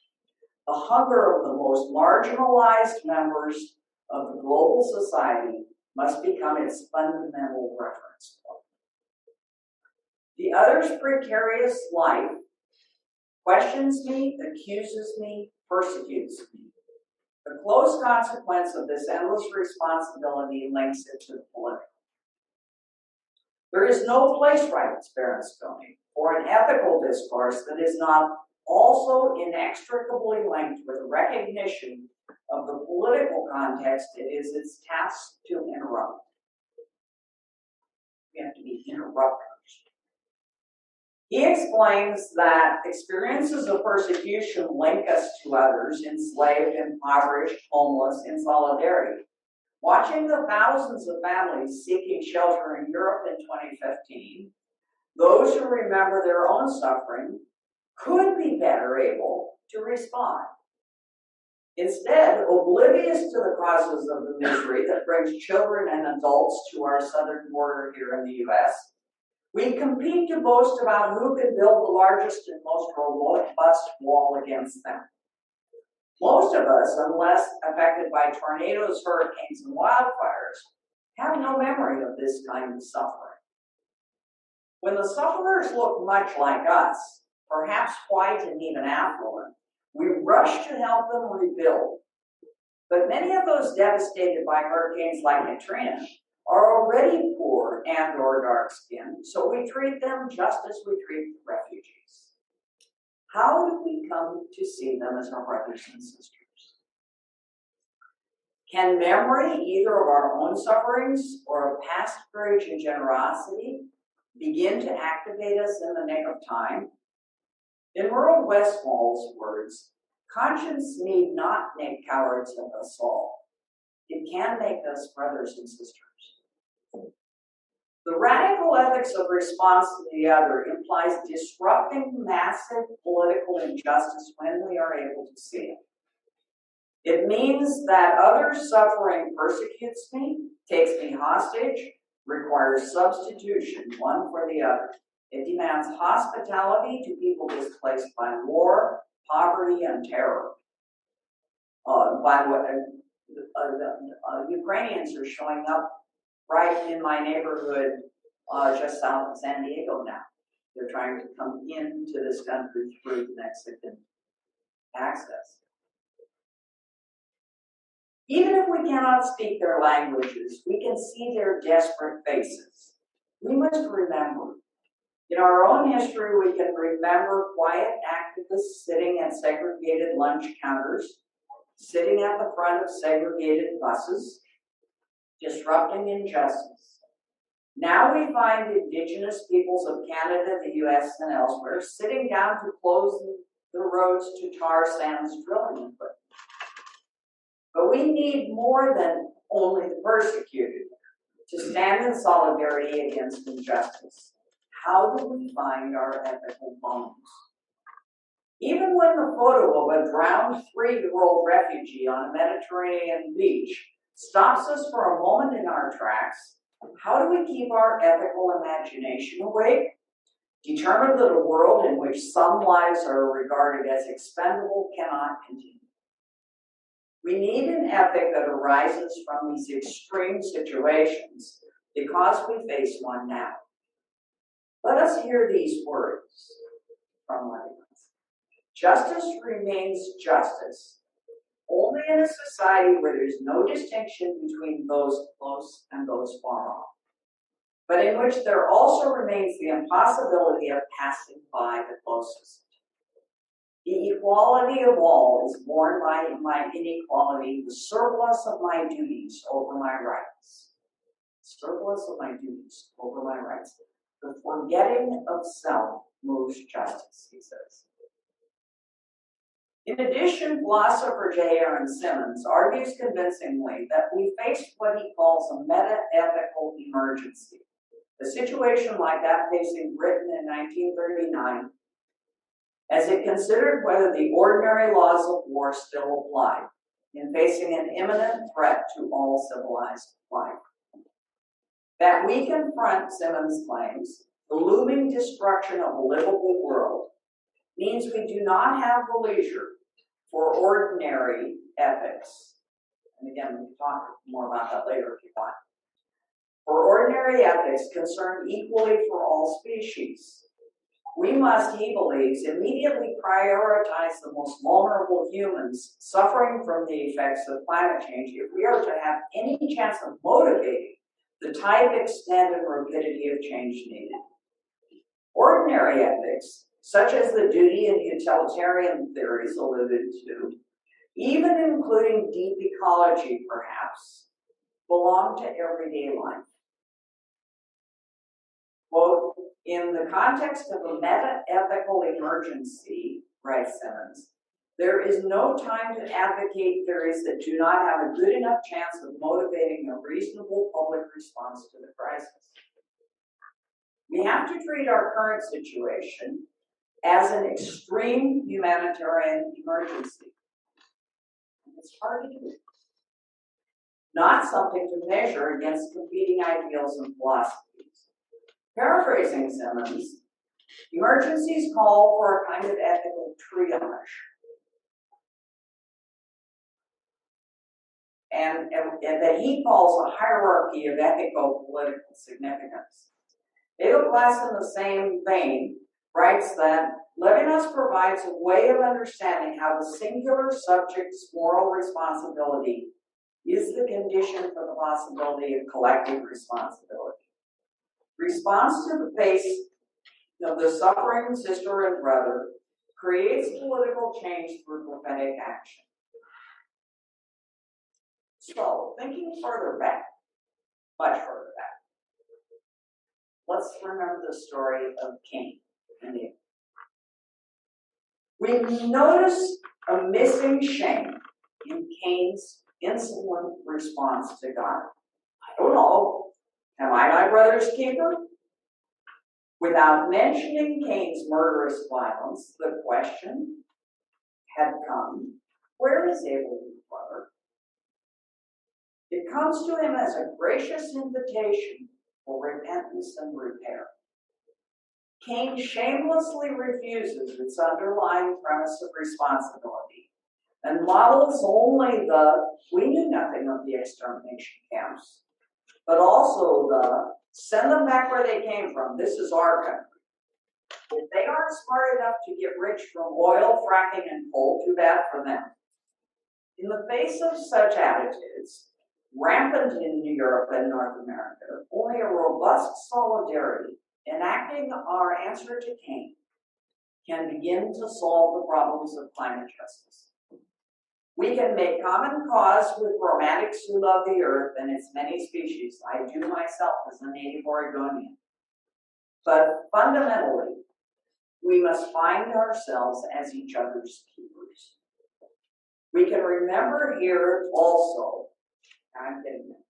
The hunger of the most marginalized members of the global society must become its fundamental reference point. The other's precarious life questions me, accuses me, persecutes me. The close consequence of this endless responsibility links it to the political. There is no place, writes Bernasconi, for an ethical discourse that is not also inextricably linked with recognition of the political context it is its task to interrupt. We have to be interrupters. He explains that experiences of persecution link us to others, enslaved, impoverished, homeless, in solidarity. Watching the thousands of families seeking shelter in Europe in 2015, those who remember their own suffering could be better able to respond. Instead, oblivious to the causes of the misery that brings children and adults to our southern border here in the U.S., we compete to boast about who can build the largest and most robust wall against them. Most of us, unless affected by tornadoes, hurricanes, and wildfires, have no memory of this kind of suffering. When the sufferers look much like us, perhaps white and even affluent, we rush to help them rebuild. But many of those devastated by hurricanes like Katrina are already poor and or dark-skinned, so we treat them just as we treat the refugees. How do we come to see them as our brothers and sisters? Can memory, either of our own sufferings or of past courage and generosity, begin to activate us in the nick of time? In Merle Westfall's words, conscience need not make cowards of us all. It can make us brothers and sisters. The radical ethics of response to the other implies disrupting massive political injustice when we are able to see it. It means that other suffering persecutes me, takes me hostage, requires substitution, one for the other. It demands hospitality to people displaced by war, poverty, and terror. By the way, Ukrainians are showing up right in my neighborhood just south of San Diego now. They're trying to come into this country through Mexican access. Even if we cannot speak their languages, we can see their desperate faces. We must remember. In our own history, we can remember quiet activists sitting at segregated lunch counters, sitting at the front of segregated buses, disrupting injustice. Now we find indigenous peoples of Canada, the US, and elsewhere sitting down to close the roads to tar sands drilling equipment. But we need more than only the persecuted to stand in solidarity against injustice. How do we find our ethical bones? Even when the photo of a drowned 3-year-old refugee on a Mediterranean beach stops us for a moment in our tracks, how do we keep our ethical imagination awake? Determined that a world in which some lives are regarded as expendable cannot continue. We need an ethic that arises from these extreme situations because we face one now. Let us hear these words from Levinas. Justice remains justice only in a society where there's no distinction between those close and those far off, but in which there also remains the impossibility of passing by the closest. The equality of all is borne by my inequality, the surplus of my duties over my rights. Surplus of my duties over my rights. The forgetting of self moves justice, he says. In addition, philosopher J. Aaron Simmons argues convincingly that we face what he calls a meta-ethical emergency. A situation like that facing Britain in 1939 as it considered whether the ordinary laws of war still applied in facing an imminent threat to all civilized life. That we confront, Simmons claims, the looming destruction of a livable world means we do not have the leisure for ordinary ethics. And again, we can talk more about that later if you want. For ordinary ethics concerned equally for all species. We must, he believes, immediately prioritize the most vulnerable humans suffering from the effects of climate change if we are to have any chance of motivating the type, extent, and rapidity of change needed. Ordinary ethics, such as the duty and utilitarian theories alluded to, even including deep ecology perhaps, belong to everyday life. Quote, in the context of a meta-ethical emergency, writes Simmons, there is no time to advocate theories that do not have a good enough chance of motivating a reasonable public response to the crisis. We have to treat our current situation as an extreme humanitarian emergency. It's hard to do. Not something to measure against competing ideals and philosophies. Paraphrasing Simmons, emergencies call for a kind of ethical triage. And that he calls a hierarchy of ethico-political significance. David Glass, in the same vein, writes that Levinas provides a way of understanding how the singular subject's moral responsibility is the condition for the possibility of collective responsibility. Response to the face of the suffering sister and brother creates political change through prophetic action. So, thinking further back, much further back, let's remember the story of Cain and Abel. We notice a missing shame in Cain's insolent response to God. I don't know. Am I my brother's keeper? Without mentioning Cain's murderous violence, the question had come, where is Abel's brother? It comes to him as a gracious invitation for repentance and repair. Cain shamelessly refuses its underlying premise of responsibility and models only the, we knew nothing of the extermination camps, but also the, send them back where they came from, this is our country. If they aren't smart enough to get rich from oil, fracking, and coal, too bad for them. In the face of such attitudes, rampant in Europe and North America, only a robust solidarity enacting our answer to Cain can begin to solve the problems of climate justice. We can make common cause with romantics who love the earth and its many species. I do myself as a native Oregonian. But fundamentally, we must find ourselves as each other's keepers. We can remember here also, I'm getting it.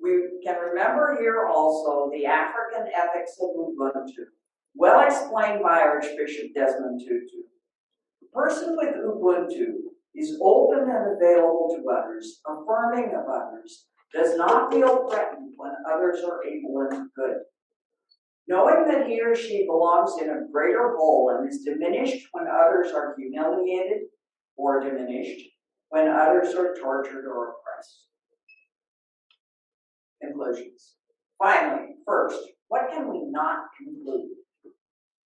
We can remember here also the African ethics of Ubuntu, well explained by Archbishop Desmond Tutu. The person with Ubuntu is open and available to others, affirming of others, does not feel threatened when others are able and good. Knowing that he or she belongs in a greater whole and is diminished when others are humiliated or diminished, when others are tortured or oppressed. Conclusions. Finally, first, what can we not conclude?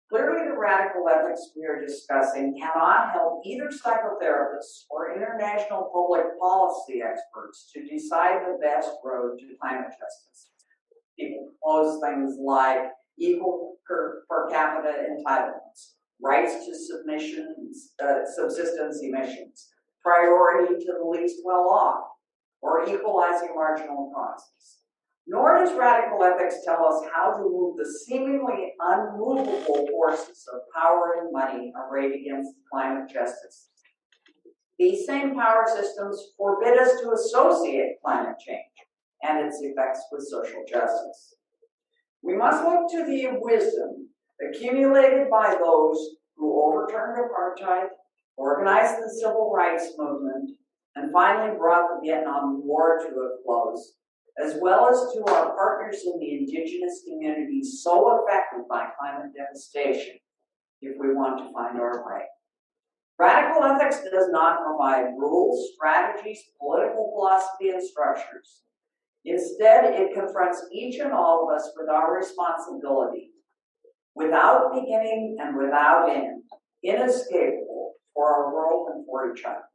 Clearly, the radical ethics we are discussing cannot help either psychotherapists or international public policy experts to decide the best road to climate justice. People propose things like equal per capita entitlements, rights to subsistence emissions, priority to the least well-off, or equalizing marginal costs. Nor does radical ethics tell us how to move the seemingly unmovable forces of power and money arrayed against climate justice. These same power systems forbid us to associate climate change and its effects with social justice. We must look to the wisdom accumulated by those who overturned apartheid, organized the civil rights movement, and finally brought the Vietnam War to a close, as well as to our partners in the indigenous communities so affected by climate devastation, if we want to find our way. Radical ethics does not provide rules, strategies, political philosophy, and structures. Instead, it confronts each and all of us with our responsibility, without beginning and without end, inescapable for our world and for each other.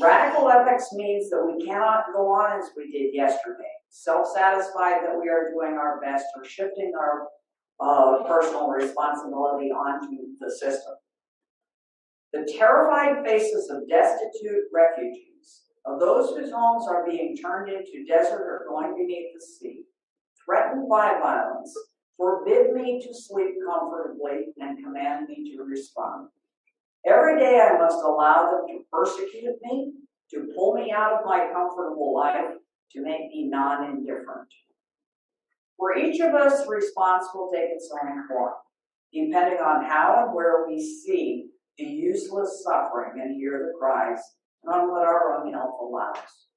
Radical ethics means that we cannot go on as we did yesterday, self-satisfied that we are doing our best or shifting our personal responsibility onto the system. The terrified faces of destitute refugees, of those whose homes are being turned into desert or going beneath the sea, threatened by violence, forbid me to sleep comfortably and command me to respond. Every day I must allow them to persecute me, to pull me out of my comfortable life, to make me non-indifferent. For each of us, the response will take its own form, depending on how and where we see the useless suffering and hear the cries, and on what our own health allows.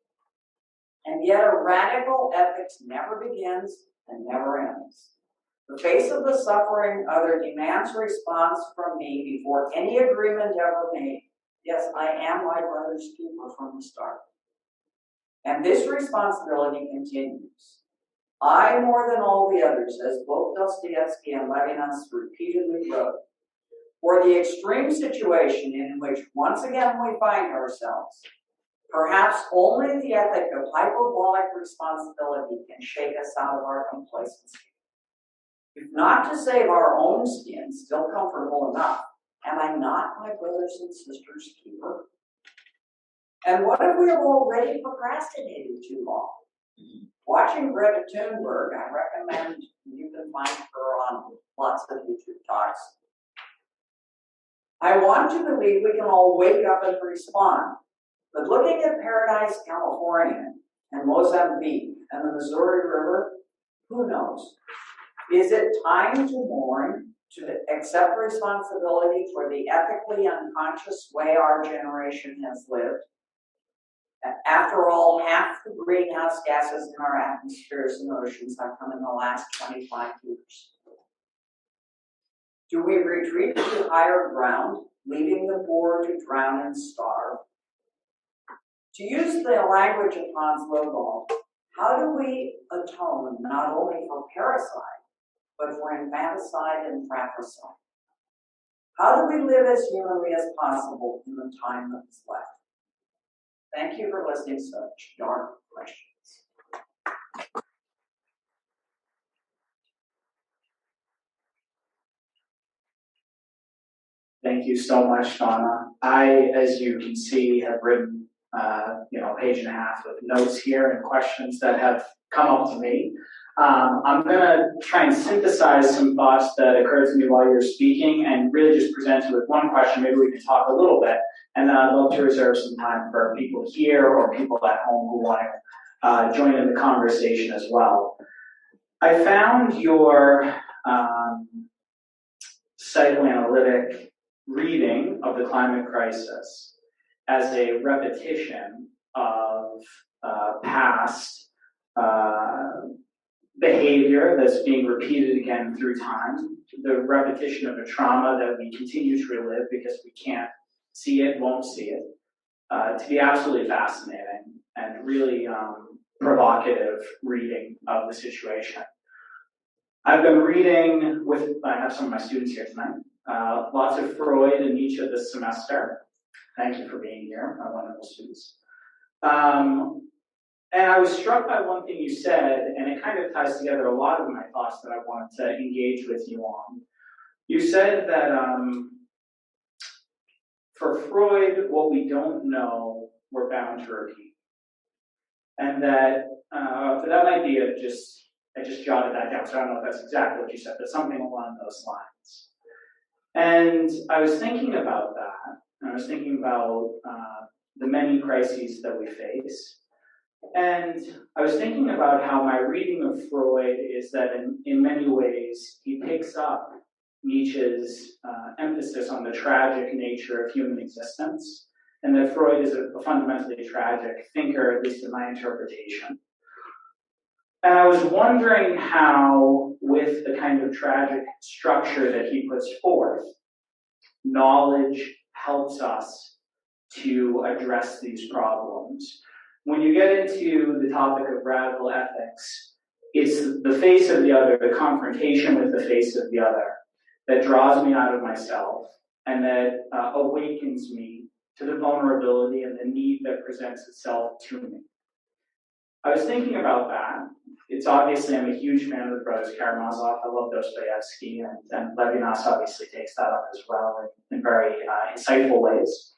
And yet a radical ethics never begins and never ends. The face of the suffering other demands a response from me before any agreement ever made. Yes, I am my brother's keeper from the start. And this responsibility continues. I, more than all the others, as both Dostoevsky and Levinas repeatedly wrote, for the extreme situation in which once again we find ourselves, perhaps only the ethic of hyperbolic responsibility can shake us out of our complacency. If not to save our own skin, still comfortable enough, am I not my brothers and sisters' keeper? And what if we have already procrastinated too long? Watching Greta Thunberg, I recommend you can find her on lots of YouTube talks. I want to believe we can all wake up and respond. But looking at Paradise, California, and Mozambique, and the Missouri River? Who knows? Is it time to mourn, to accept responsibility for the ethically unconscious way our generation has lived? After all, half the greenhouse gases in our atmospheres and oceans have come in the last 25 years. Do we retreat to higher ground, leaving the poor to drown and starve? To use the language of Hans Lobel, how do we atone not only for parricide, but for infanticide and fratricide? How do we live as humanly as possible in the time that is left? Thank you for listening to such dark questions. Thank you so much, Donna. I, as you can see, have written a page and a half of notes here and questions that have come up to me. I'm going to try and synthesize some thoughts that occurred to me while you were speaking and really just present you with one question. Maybe we can talk a little bit, and then I'd love to reserve some time for people here or people at home who want to join in the conversation as well. I found your psychoanalytic reading of the climate crisis as a repetition of past behavior that's being repeated again through time, the repetition of a trauma that we continue to relive because we can't see it, won't see it, to be absolutely fascinating and really provocative reading of the situation. I've been reading I have some of my students here tonight, lots of Freud and Nietzsche this semester. Thank you for being here, my wonderful students. And I was struck by one thing you said, and it kind of ties together a lot of my thoughts that I wanted to engage with you on. You said that for Freud, what we don't know, we're bound to repeat. And that might be I just jotted that down, so I don't know if that's exactly what you said, but something along those lines. And I was thinking about that, and I was thinking about the many crises that we face. And I was thinking about how my reading of Freud is that in many ways he picks up Nietzsche's emphasis on the tragic nature of human existence, and that Freud is a fundamentally tragic thinker, at least in my interpretation. And I was wondering how, with the kind of tragic structure that he puts forth, knowledge helps us to address these problems. When you get into the topic of radical ethics, it's the face of the other, the confrontation with the face of the other, that draws me out of myself and that awakens me to the vulnerability and the need that presents itself to me. I was thinking about that. It's obviously, I'm a huge fan of the brothers Karamazov. I love Dostoevsky, and Levinas obviously takes that up as well in very insightful ways.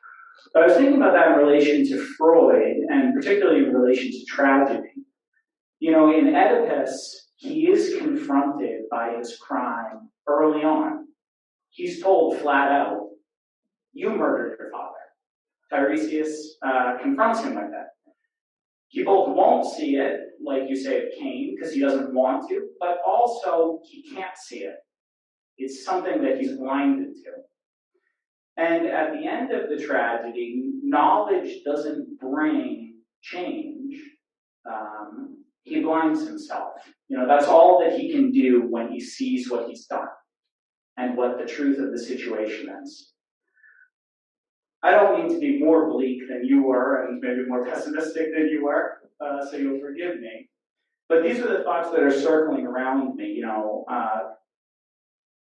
But I was thinking about that in relation to Freud, and particularly in relation to tragedy. You know, in Oedipus, he is confronted by his crime early on. He's told flat out, you murdered your father. Tiresias confronts him with that. He both won't see it, like you say of Cain, because he doesn't want to, but also he can't see it. It's something that he's blinded to. And at the end of the tragedy, knowledge doesn't bring change. He blinds himself. You know, that's all that he can do when he sees what he's done and what the truth of the situation is. I don't mean to be more bleak than you were and maybe more pessimistic than you were, so you'll forgive me. But these are the thoughts that are circling around me. You know,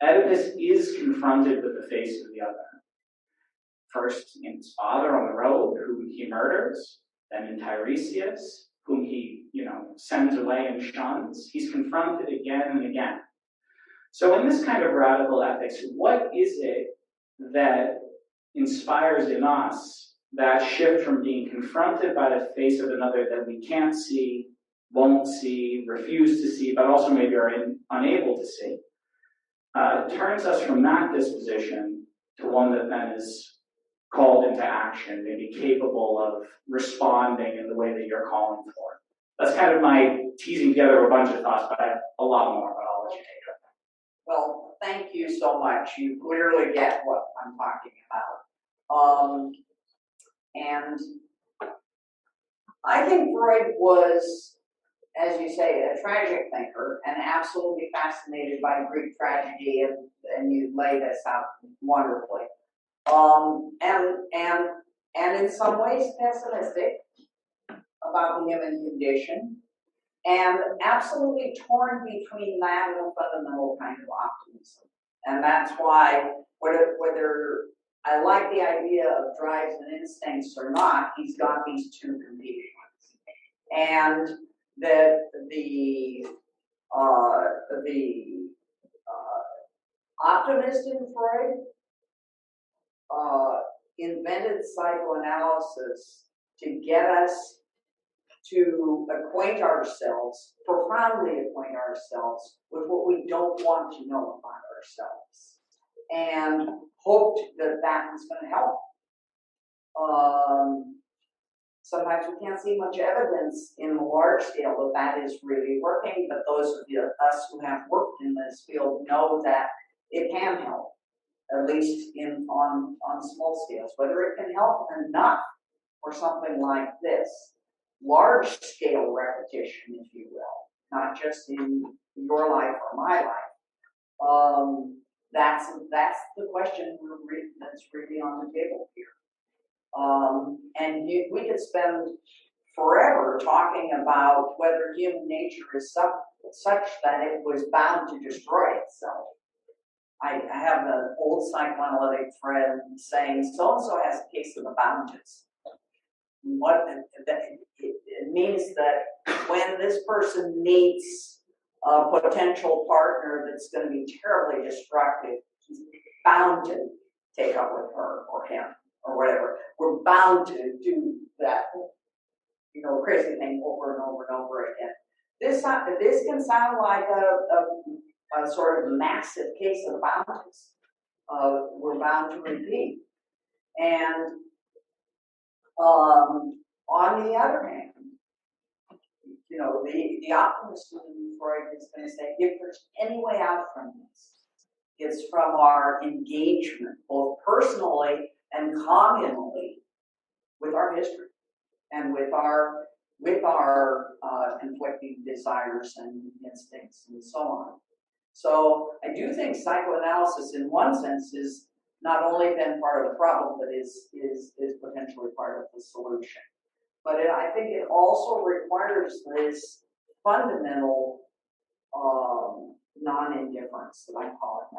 Oedipus is confronted with the face of the other. First in his father on the road, whom he murders, then in Tiresias, whom he, sends away and shuns. He's confronted again and again. So in this kind of radical ethics, what is it that inspires in us that shift from being confronted by the face of another that we can't see, won't see, refuse to see, but also maybe are unable to see, turns us from that disposition to one that then is called into action, maybe capable of responding in the way that you're calling for. that's kind of my teasing together of a bunch of thoughts, but I have a lot more, but I'll let you take it. Well, thank you so much. You clearly get what I'm talking about. And I think Freud was, as you say, a tragic thinker and absolutely fascinated by Greek tragedy, and you lay this out wonderfully. And in some ways pessimistic about the human condition, and absolutely torn between that and a fundamental kind of optimism. And that's why, whether I like the idea of drives and instincts or not, he's got these two competing ones. And that the optimist in Freud invented psychoanalysis to get us to acquaint ourselves, profoundly acquaint ourselves with what we don't want to know about ourselves, and hoped that that was going to help. Sometimes we can't see much evidence in the large scale that is really working, but those of us who have worked in this field know that it can help, at least on small scales. Whether it can help enough for something like this, large scale repetition, if you will, not just in your life or my life. That's the question that's really on the table here. And we could spend forever talking about whether human nature is such that it was bound to destroy itself. I have an old psychoanalytic friend saying, so-and-so has a case of the boundaries. It means that when this person meets a potential partner that's going to be terribly destructive, he's bound to take up with her or him or whatever. We're bound to do that, crazy thing over and over and over again. This can sound like a sort of massive case of boundaries. We're bound to repeat. And on the other hand, the optimist in Freud is going to say, if there's any way out from this, it's from our engagement, both personally and communally, with our history and with our conflicting desires and instincts and so on. So I do think psychoanalysis, in one sense, is not only been part of the problem, but is potentially part of the solution. But I think it also requires this fundamental non-indifference that I call it.